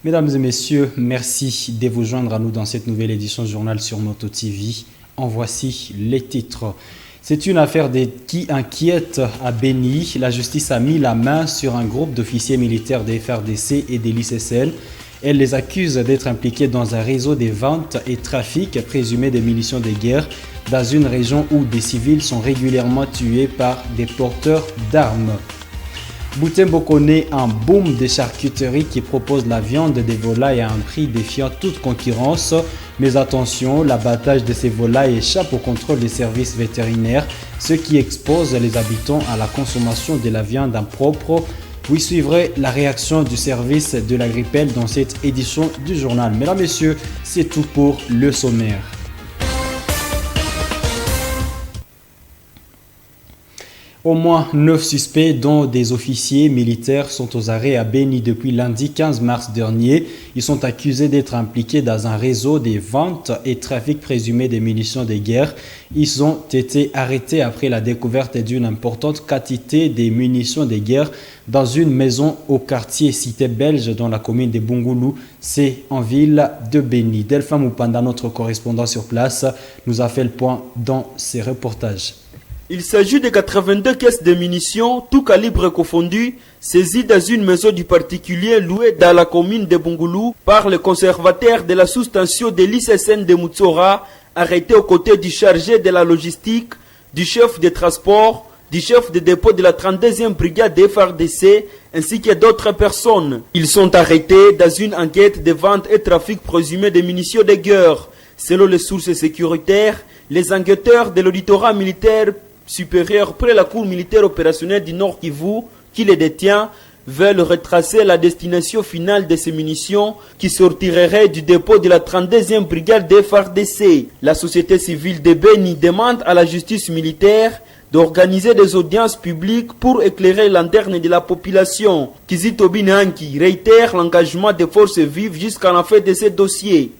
Mesdames et messieurs, merci de vous joindre à nous dans cette nouvelle édition du journal sur Moto TV. En voici les titres. C'est une affaire qui inquiète à Béni. La justice a mis la main sur un groupe d'officiers militaires des FARDC et des l'ICCN. Elle les accuse d'être impliqués dans un réseau de ventes et trafic présumé de munitions de guerre dans une région où des civils sont régulièrement tués par des porteurs d'armes. Butembo connaît un boom de charcuterie qui propose la viande des volailles à un prix défiant toute concurrence. Mais attention, l'abattage de ces volailles échappe au contrôle des services vétérinaires, ce qui expose les habitants à la consommation de la viande impropre. Vous suivrez la réaction du service de l'Agrippel dans cette édition du journal. Mesdames et messieurs, c'est tout pour le sommaire. Au moins 9 suspects, dont des officiers militaires, sont aux arrêts à Béni depuis lundi 15 mars dernier. Ils sont accusés d'être impliqués dans un réseau de ventes et trafic présumé des munitions de guerre. Ils ont été arrêtés après la découverte d'une importante quantité de munitions de guerre dans une maison au quartier Cité Belge dans la commune de Bungoulou, c'est en ville de Béni. Delphin Moupanda, notre correspondant sur place, nous a fait le point dans ses reportages. Il s'agit de 82 caisses de munitions, tout calibre confondu, saisies dans une maison du particulier louée dans la commune de Bungoulou par le conservateur de la sous-station de l'ICCN de Moutsora, arrêté aux côtés du chargé de la logistique, du chef des transports, du chef de dépôt de la 32e brigade des FARDC, ainsi que d'autres personnes. Ils sont arrêtés dans une enquête de vente et trafic présumé de munitions de guerre. Selon les sources sécuritaires, les enquêteurs de l'auditorat militaire supérieur près la cour militaire opérationnelle du Nord Kivu, qui les détient, veulent retracer la destination finale de ces munitions qui sortiraient du dépôt de la 32e brigade des FARDC. La société civile de Béni demande à la justice militaire d'organiser des audiences publiques pour éclairer l'interne de la population. Kizito Binanki réitère l'engagement des forces vives jusqu'à la fin de ces dossiers.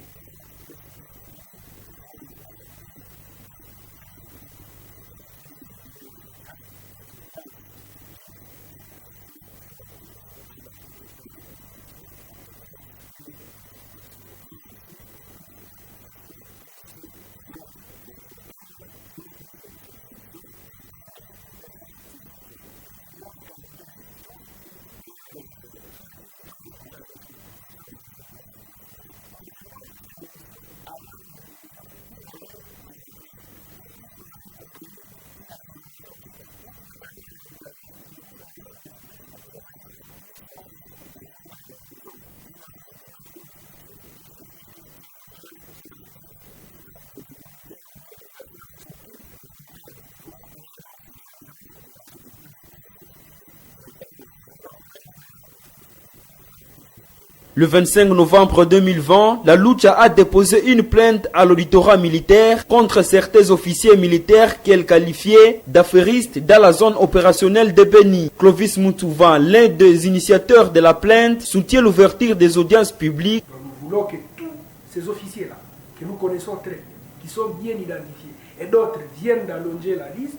Le 25 novembre 2020, la Lucha a déposé une plainte à l'auditorat militaire contre certains officiers militaires qu'elle qualifiait d'affairistes dans la zone opérationnelle de Béni. Clovis Moutouvan, l'un des initiateurs de la plainte, soutient l'ouverture des audiences publiques. Nous voulons que tous ces officiers-là, que nous connaissons très bien, qui sont bien identifiés, et d'autres viennent d'allonger la liste,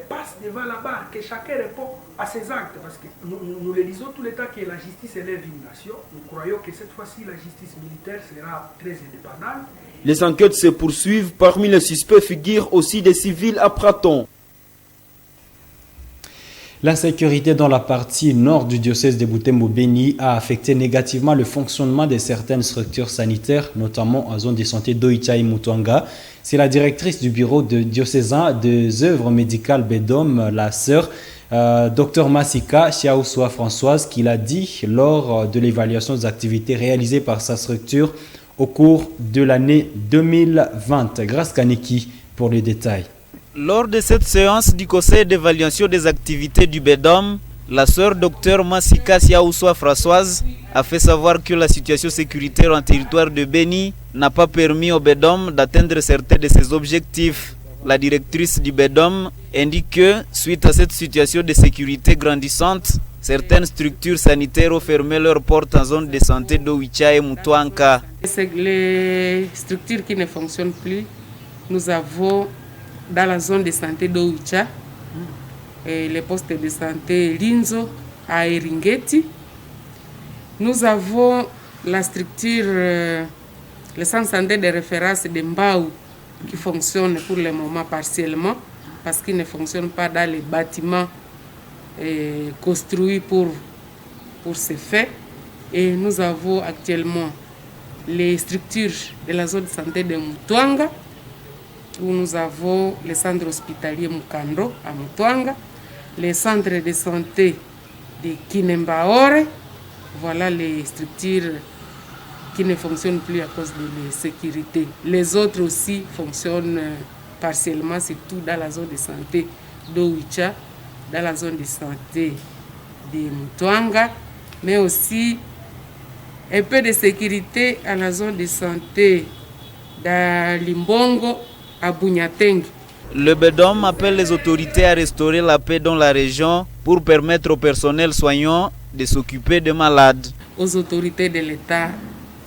passe devant la barre, que chacun répond à ses actes. Parce que nous le disons tout le temps que la justice élève une nation. Nous croyons que cette fois-ci, la justice militaire sera très indépendante. Les enquêtes se poursuivent. Parmi les suspects figurent aussi des civils à Praton. L'insécurité dans la partie nord du diocèse de Butembo-Béni a affecté négativement le fonctionnement de certaines structures sanitaires, notamment en zone de santé d'Oicha et Mutwanga. C'est la directrice du bureau de diocésain des œuvres médicales Bedom, la sœur Dr Massika Chiaoussoua Françoise, qui l'a dit lors de l'évaluation des activités réalisées par sa structure au cours de l'année 2020. Grâce Kaneki pour les détails. Lors de cette séance du conseil d'évaluation des activités du BEDOM, la sœur Dr Massika Chiaoussoua Françoise a fait savoir que la situation sécuritaire en territoire de Béni n'a pas permis au BEDOM d'atteindre certains de ses objectifs. La directrice du BEDOM indique que, suite à cette situation de sécurité grandissante, certaines structures sanitaires ont fermé leurs portes en zone de santé d'Oicha et Mutwanga. C'est les structures qui ne fonctionnent plus. Nous avons dans la zone de santé d'Oicha, les postes de santé Linzo à Eringeti. Nous avons La structure, le centre santé de référence de Mbao, qui fonctionne pour le moment partiellement, parce qu'il ne fonctionne pas dans les bâtiments construits pour ces faits. Et nous avons actuellement les structures de la zone de santé de Mutwanga, où nous avons le centre hospitalier Mukando à Mutwanga, les centres de santé de Kinembaore. Voilà les structures qui ne fonctionnent plus à cause de la sécurité. Les autres aussi fonctionnent partiellement, surtout dans la zone de santé d'Owicha, dans la zone de santé de Mutwanga, mais aussi un peu de sécurité à la zone de santé d'Alimbongo à Bunyateng. Le BEDOM appelle les autorités à restaurer la paix dans la région pour permettre au personnel soignant de s'occuper des malades. Aux autorités de l'État,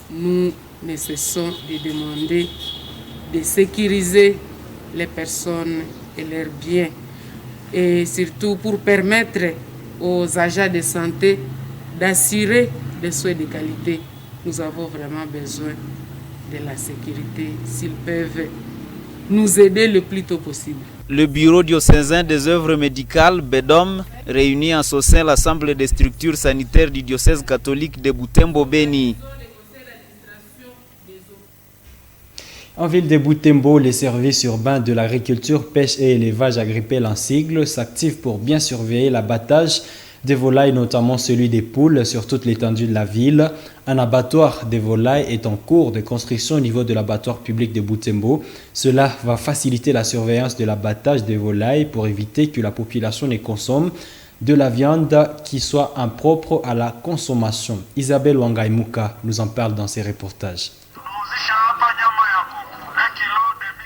nous ne cessons de demander de sécuriser les personnes et leurs biens, et surtout pour permettre aux agents de santé d'assurer des soins de qualité. Nous avons vraiment besoin de la sécurité, s'ils peuvent nous aider le plus tôt possible. Le bureau diocésain des œuvres médicales, BEDOM, réunit en son sein l'ensemble des structures sanitaires du diocèse catholique de Butembo-Beni. En ville de Butembo, les services urbains de l'agriculture, pêche et élevage agripel en sigle s'activent pour bien surveiller l'abattage des volailles, notamment celui des poules, sur toute l'étendue de la ville. Un abattoir des volailles est en cours de construction au niveau de l'abattoir public de Butembo. Cela va faciliter la surveillance de l'abattage des volailles pour éviter que la population ne consomme de la viande qui soit impropre à la consommation. Isabelle Wangaimuka nous en parle dans ses reportages.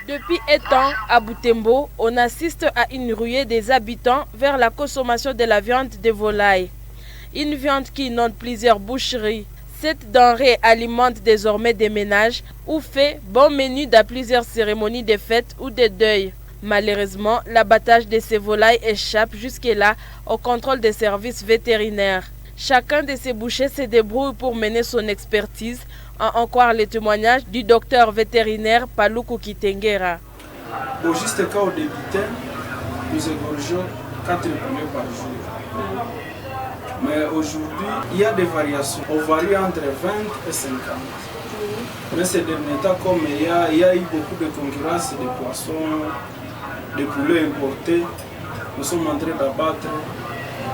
Depuis un temps, à Butembo, on assiste à une ruée des habitants vers la consommation de la viande de volaille. Une viande qui inonde plusieurs boucheries. Cette denrée alimente désormais des ménages ou fait bon menu dans plusieurs cérémonies de fêtes ou de deuil. Malheureusement, l'abattage de ces volailles échappe jusque-là au contrôle des services vétérinaires. Chacun de ces bouchers se débrouille pour mener son expertise, à en croire le témoignage du docteur vétérinaire Paluku Kitengera. Au juste cas où débutait, nous égorgeons 4 poulets par jour. Mais aujourd'hui, il y a des variations. On varie entre 20 et 50. Mais ces derniers temps, comme il y a eu beaucoup de concurrence des poissons, des poulets importés, nous sommes en train d'abattre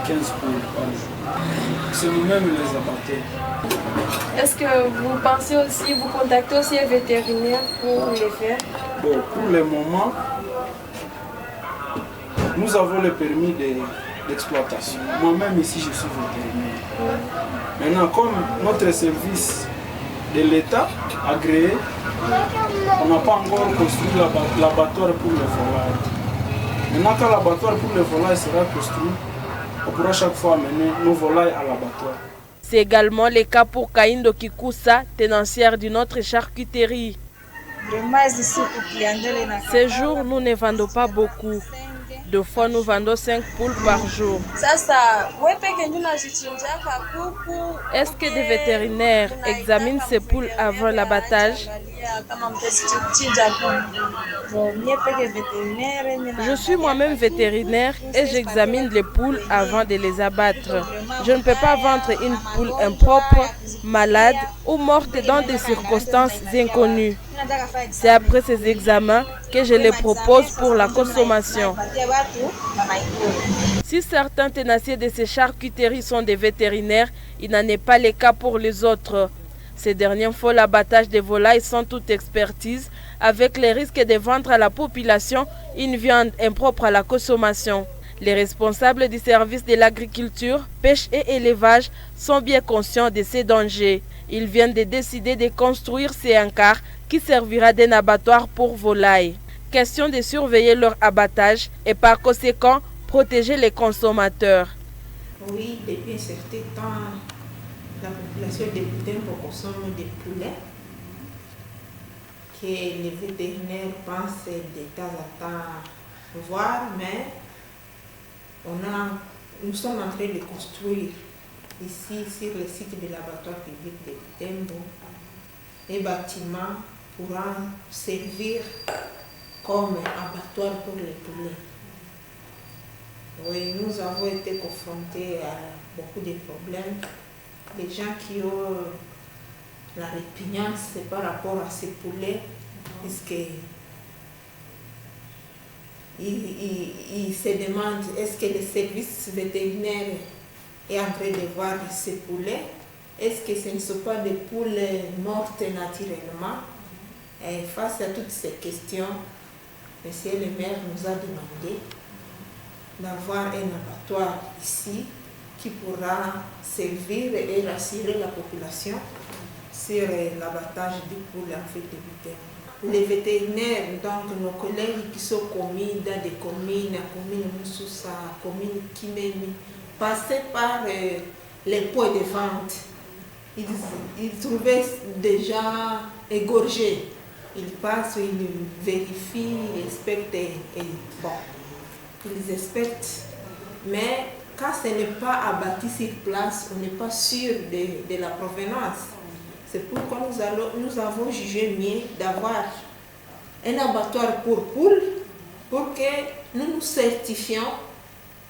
15 poules par jour. C'est nous-mêmes les abatteurs. Est-ce que vous pensez aussi, vous contactez aussi un vétérinaire pour les faire? Bon, pour le moment, nous avons le permis d'exploitation. Moi-même ici, je suis vétérinaire. Maintenant, comme notre service de l'État agréé, on n'a pas encore construit l'abattoir pour les volailles. Maintenant, quand l'abattoir pour les volailles sera construit, on pourra chaque fois amener nos volailles à l'abattoir. C'est également le cas pour Kaindo Kikusa, tenancière d'une autre charcuterie. Ces jours, nous ne vendons pas beaucoup. Deux fois, nous vendons 5 poules par jour. Est-ce que des vétérinaires examinent ces poules avant l'abattage? Je suis moi-même vétérinaire et j'examine les poules avant de les abattre. Je ne peux pas vendre une poule impropre, malade ou morte dans des circonstances inconnues. C'est après ces examens que je les propose pour la consommation. Si certains tenanciers de ces charcuteries sont des vétérinaires, il n'en est pas le cas pour les autres. Ces derniers font l'abattage des volailles sans toute expertise, avec les risques de vendre à la population une viande impropre à la consommation. Les responsables du service de l'agriculture, pêche et élevage sont bien conscients de ces dangers. Ils viennent de décider de construire ces encars qui servira d'un abattoir pour volailles. Question de surveiller leur abattage et par conséquent protéger les consommateurs. Oui, depuis un certain temps, la population de Butembo consomme des poulets que les vétérinaires pensent de temps à temps voir, mais nous sommes en train de construire ici sur le site de l'abattoir public de Butembo. Un bâtiment pourra servir comme abattoir pour les poulets. Oui, nous avons été confrontés à beaucoup de problèmes. Les gens qui ont la répugnance par rapport à ces poulets, puisque ils se demandent est-ce que le service vétérinaire est en train de voir ces poulets, est-ce que ce ne sont pas des poules mortes naturellement. Et face à toutes ces questions, Monsieur le maire nous a demandé d'avoir un abattoir ici qui pourra servir et rassurer la population sur l'abattage des poules en fait de Butembo. Les vétérinaires, donc nos collègues qui sont commis dans des communes, la commune Moussoussa, la commune Kimemi, passaient par les points de vente. Ils trouvaient déjà égorgés. Ils passent, ils vérifient, ils inspectent et bon, ils inspectent. Mais quand ce n'est pas abattu sur place, on n'est pas sûr de la provenance. C'est pourquoi nous avons jugé mieux d'avoir un abattoir pour poules pour que nous nous certifions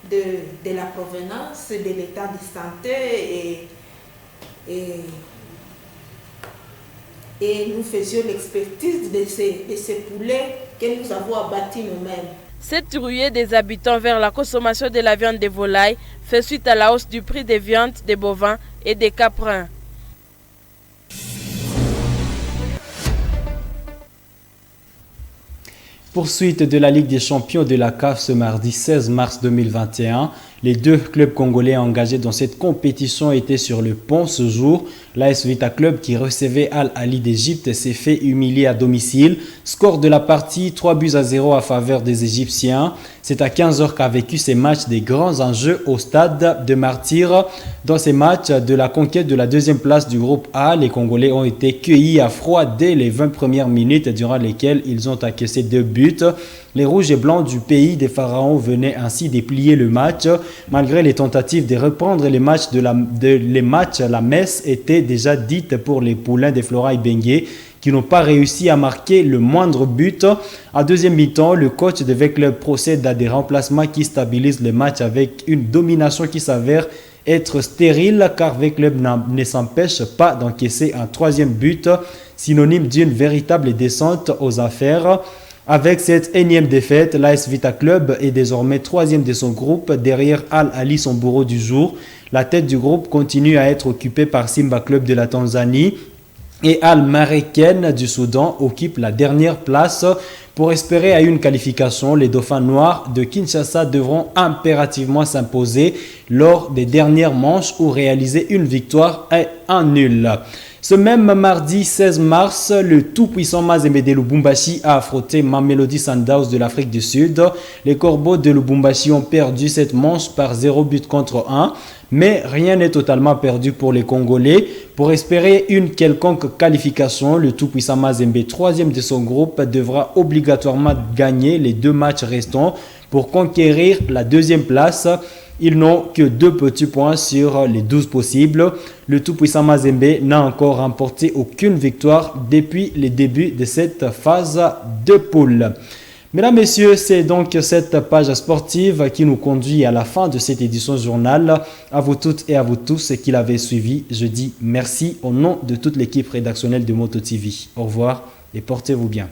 de la provenance, de l'état de santé et nous faisions l'expertise de ces poulets que nous avons abattus nous-mêmes. Cette ruée des habitants vers la consommation de la viande de volaille fait suite à la hausse du prix des viandes des bovins et des caprins. Poursuite de la Ligue des champions de la CAF ce mardi 16 mars 2021. Les deux clubs congolais engagés dans cette compétition étaient sur le pont ce jour. L'AS Vita Club qui recevait Al Ahly d'Égypte s'est fait humilier à domicile. Score de la partie 3-0 à faveur des Égyptiens. C'est à 15h qu'a vécu ces matchs des grands enjeux au stade de Martyrs. Dans ces matchs de la conquête de la deuxième place du groupe A, les Congolais ont été cueillis à froid dès les 20 premières minutes durant lesquelles ils ont encaissé 2 buts. Les rouges et blancs du pays des pharaons venaient ainsi déplier le match. Malgré les tentatives de reprendre les matchs, la messe était déjà dite pour les poulains des Flora Ibenge qui n'ont pas réussi à marquer le moindre but. À deuxième mi-temps, le coach de V-Club procède à des remplacements qui stabilisent le match avec une domination qui s'avère être stérile car V-Club ne s'empêche pas d'encaisser un troisième but, synonyme d'une véritable descente aux affaires. Avec cette énième défaite, l'AS Vita Club est désormais troisième de son groupe, derrière Al Ahly, son bourreau du jour. La tête du groupe continue à être occupée par Simba Club de la Tanzanie et Al Mareken du Soudan occupe la dernière place. Pour espérer à une qualification, les Dauphins Noirs de Kinshasa devront impérativement s'imposer lors des dernières manches ou réaliser une victoire et un nul. Ce même mardi 16 mars, le tout-puissant Mazembe de Lubumbashi a affronté Mamelodi Sundowns de l'Afrique du Sud. Les Corbeaux de Lubumbashi ont perdu cette manche par 0 but contre 1. Mais rien n'est totalement perdu pour les Congolais. Pour espérer une quelconque qualification, le tout-puissant Mazembe, troisième de son groupe, devra obligatoirement gagner les 2 matchs restants pour conquérir la deuxième place. Ils n'ont que 2 petits points sur les 12 possibles. Le tout-puissant Mazembe n'a encore remporté aucune victoire depuis le début de cette phase de poule. Mesdames, Messieurs, c'est donc cette page sportive qui nous conduit à la fin de cette édition journal. À vous toutes et à vous tous qui l'avez suivi, je dis merci au nom de toute l'équipe rédactionnelle de Moto TV. Au revoir et portez-vous bien.